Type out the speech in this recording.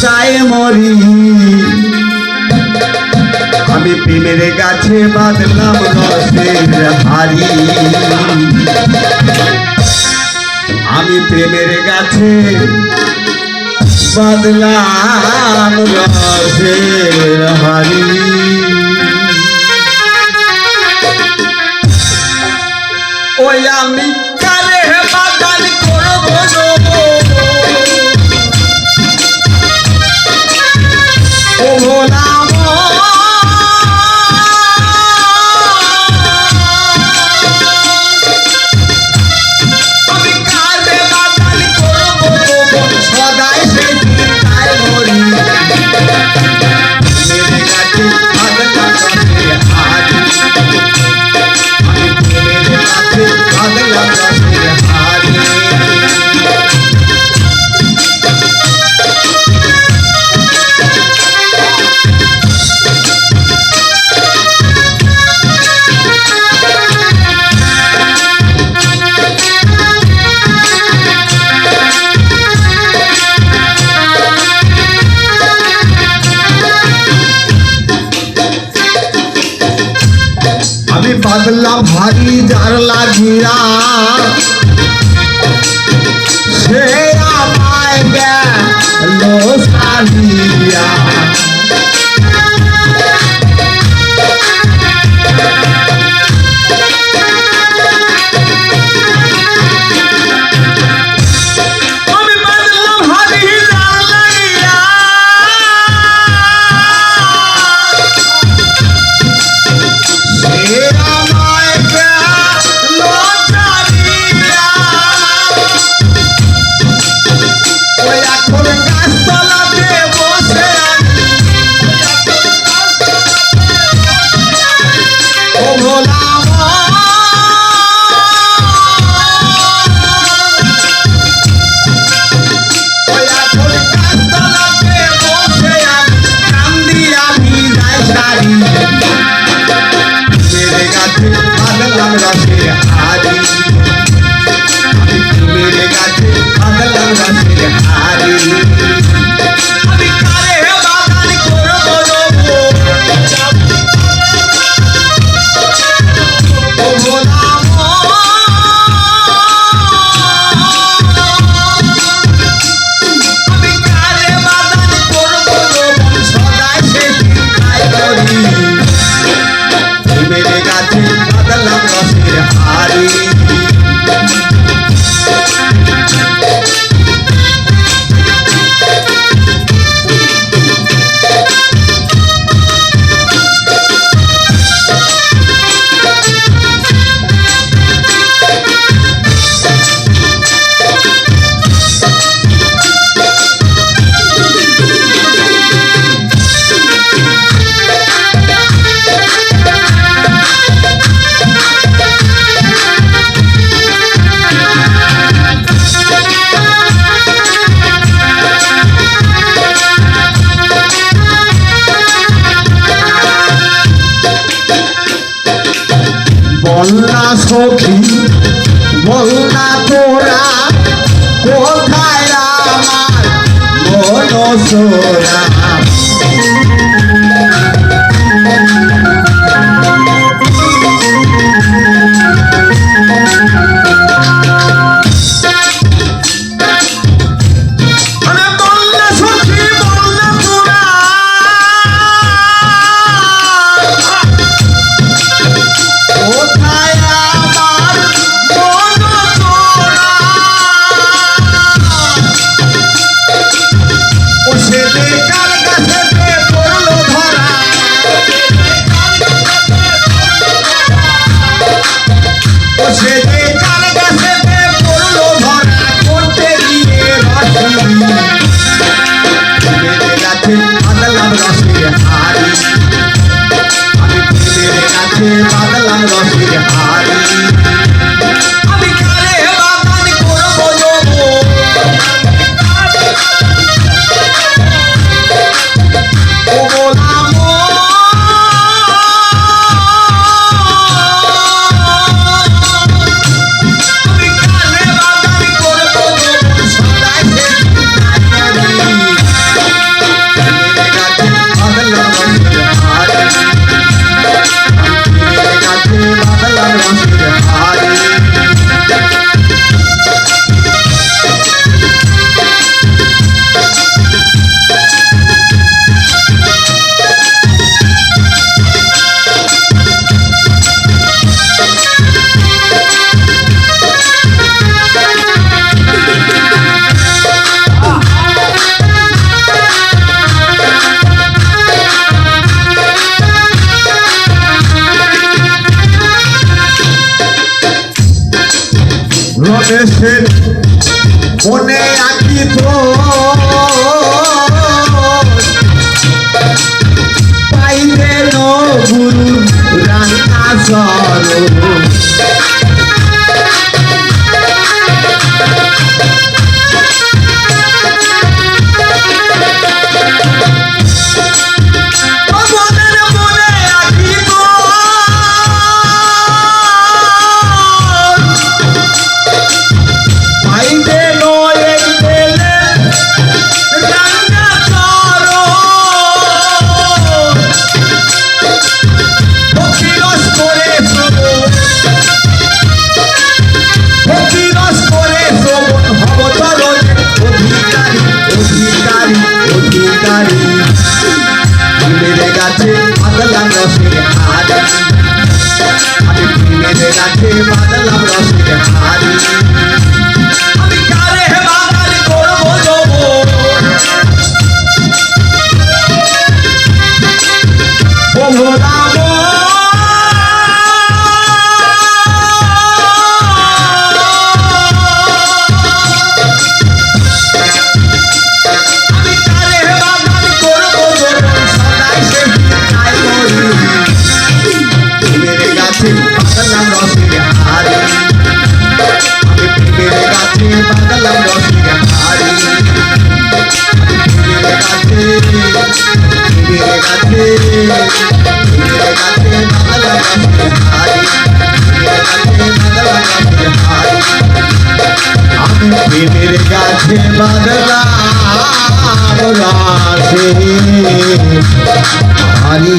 চাই মরি আমি প্রেমের গাছে বাঁধলাম রসের হাড়ি আমি প্রেমের গাছে বাঁধলাম রসের হাড়ি ওই আমি কারে বাগান করবো ও ভোলাম আমি কারে বাগান করবো সদাই সেই চিন্তায় মরি মেরে গাছে বাঁধলাম রসের হাড়ি আমি বাদলাম ভারী যার লাগিয়া সে আমায় গেল সারিয়া বলনা সখী বলনা তোরা কোথায় আমার মনসরা Você রমেশের মনে আঁকি তো পাইবে গুরু রান্না সর মেরে গাছে বাদলাম রসের হাড়ি আমি মেরে গাছে বাদলাম রসের হাড়ি আমি কারে বাগান করবো যাবো বাদলাম রসের হাড়ি আমি প্রেমের গাছে বাদলাম রসের হাড়ি প্রেমের গাছে বাদলাম রসের হাড়ি আমি প্রেমের গাছে বাদলাম রসের হাড়ি